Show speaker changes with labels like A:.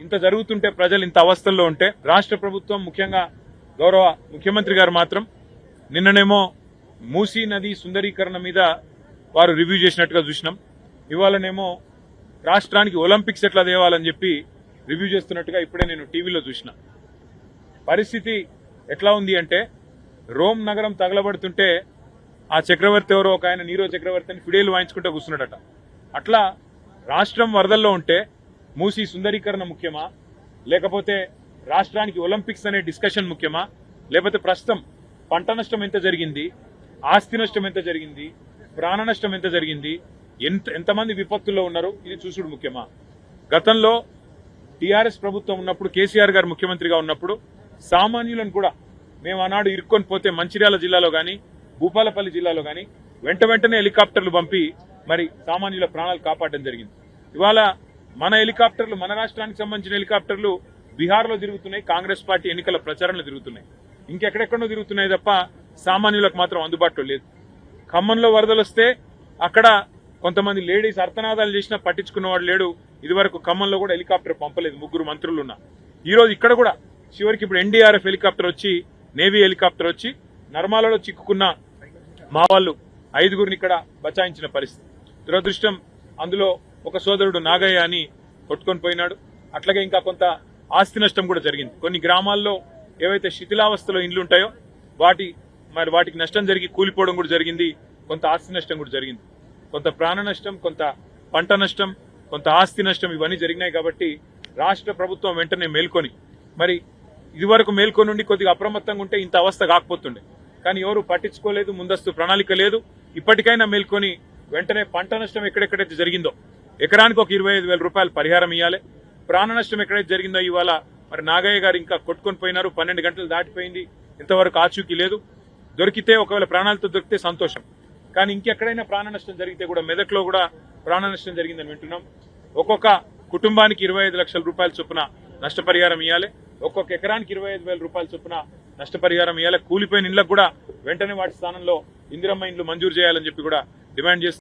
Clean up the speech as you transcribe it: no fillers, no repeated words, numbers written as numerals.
A: ఇంత జరుగుతుంటే ప్రజలు ఇంత అవస్థల్లో ఉంటే రాష్ట్ర ప్రభుత్వం ముఖ్యంగా గౌరవ ముఖ్యమంత్రి గారు మాత్రం నిన్ననేమో మూసీ నది సుందరీకరణ మీద వారు రివ్యూ చేసినట్టుగా చూసినాం. ఇవాళనేమో రాష్ట్రానికి ఒలింపిక్స్ ఎట్లా తేవాలని చెప్పి రివ్యూ చేస్తున్నట్టుగా ఇప్పుడే నేను టీవీలో చూసిన. పరిస్థితి ఎట్లా ఉంది అంటే రోమ్ నగరం తగలబడుతుంటే ఆ చక్రవర్తి ఎవరో ఒక ఆయన నీరో చక్రవర్తి అని ఫిడేలు వాయించుకుంటూ కూర్చున్నాడట. అట్లా రాష్ట్రం వరదల్లో ఉంటే మూసీ సుందరీకరణ ముఖ్యమా, లేకపోతే రాష్ట్రానికి ఒలింపిక్స్ అనే డిస్కషన్ ముఖ్యమా, లేకపోతే ప్రస్తుతం పంట నష్టం ఎంత జరిగింది, ఆస్తి నష్టం ఎంత జరిగింది, ప్రాణ నష్టం ఎంత జరిగింది, ఎంతమంది విపత్తుల్లో ఉన్నారు ఇది చూసుడు ముఖ్యమా? గతంలో టీఆర్ఎస్ ప్రభుత్వం ఉన్నప్పుడు కేసీఆర్ గారు ముఖ్యమంత్రిగా ఉన్నప్పుడు సామాన్యులను కూడా మేము ఆనాడు ఇరుక్కొని పోతే మంచిర్యాల జిల్లాలో గాని భూపాలపల్లి జిల్లాలో గాని వెంటనే హెలికాప్టర్లు పంపి మరి సామాన్యుల ప్రాణాలు కాపాడడం జరిగింది. ఇవాళ మన హెలికాప్టర్లు, మన రాష్ట్రానికి సంబంధించిన హెలికాప్టర్లు బీహార్లో తిరుగుతున్నాయి, కాంగ్రెస్ పార్టీ ఎన్నికల ప్రచారంలో తిరుగుతున్నాయి, ఇంకెక్కడెక్కడో తిరుగుతున్నాయి తప్ప సామాన్యులకు మాత్రం అందుబాటులో లేదు. ఖమ్మంలో వరదలు వస్తే అక్కడ కొంతమంది లేడీస్ అర్థనాదాలు చేసినా పట్టించుకున్నవాడు లేడు. ఇదివరకు ఖమ్మంలో కూడా హెలికాప్టర్ పంపలేదు, 3 మంత్రులు ఉన్నా. ఈ రోజు ఇక్కడ కూడా చివరికి ఇప్పుడు ఎన్డీఆర్ఎఫ్ హెలికాప్టర్ వచ్చి, నేవీ హెలికాప్టర్ వచ్చి నర్మాలలో చిక్కుకున్న మా వాళ్ళు 5గురిని ఇక్కడ బచాయించిన పరిస్థితి. దురదృష్టం అందులో ఒక సోదరుడు నాగయ్య అని కొట్టుకొని పోయినాడు. అట్లాగే ఇంకా కొంత ఆస్తి నష్టం కూడా జరిగింది. కొన్ని గ్రామాల్లో ఏవైతే శిథిలావస్థలో ఇండ్లు ఉంటాయో వాటికి నష్టం జరిగి కూలిపోవడం కూడా జరిగింది. కొంత ఆస్తి నష్టం కూడా జరిగింది. కొంత ప్రాణ నష్టం, కొంత పంట నష్టం, కొంత ఆస్తి నష్టం ఇవన్నీ జరిగినాయి. కాబట్టి రాష్ట్ర ప్రభుత్వం వెంటనే మేల్కొని, మరి ఇదివరకు మేల్కొని ఉండి కొద్దిగా అప్రమత్తంగా ఉంటే ఇంత అవస్థ కాకపోతుండే. కానీ ఎవరు పట్టించుకోలేదు, ముందస్తు ప్రణాళిక లేదు. ఇప్పటికైనా మేల్కొని వెంటనే పంట నష్టం ఎక్కడెక్కడైతే జరిగిందో ఎకరానికి ఒక 25,000 రూపాయలు పరిహారం ఇవ్వాలి. ప్రాణ నష్టం ఎక్కడైతే జరిగిందో ఇవాళ మరి నాగయ్య గారు ఇంకా కొట్టుకొని పోయినారు, 12 గంటలు దాటిపోయింది, ఇంతవరకు ఆచూకీ లేదు. దొరికితే ఒకవేళ ప్రాణాలతో దొరికితే సంతోషం. కానీ ఇంకెక్కడైనా ప్రాణ నష్టం జరిగితే కూడా మెదక్లో కూడా ప్రాణ నష్టం జరిగిందని వింటున్నాం. ఒక్కొక్క కుటుంబానికి 25 లక్షల రూపాయల చొప్పున నష్టపరిహారం ఇవ్వాలి. ఒక్కొక్క ఎకరానికి 25,000 రూపాయల చొప్పున నష్టపరిహారం ఇవ్వాలి. కూలిపోయిన ఇళ్లకు కూడా వెంటనే వాటి స్థానంలో ఇందిరమ్మ ఇండ్లు మంజూరు చేయాలని చెప్పి కూడా డిమాండ్ చేస్తున్నాం.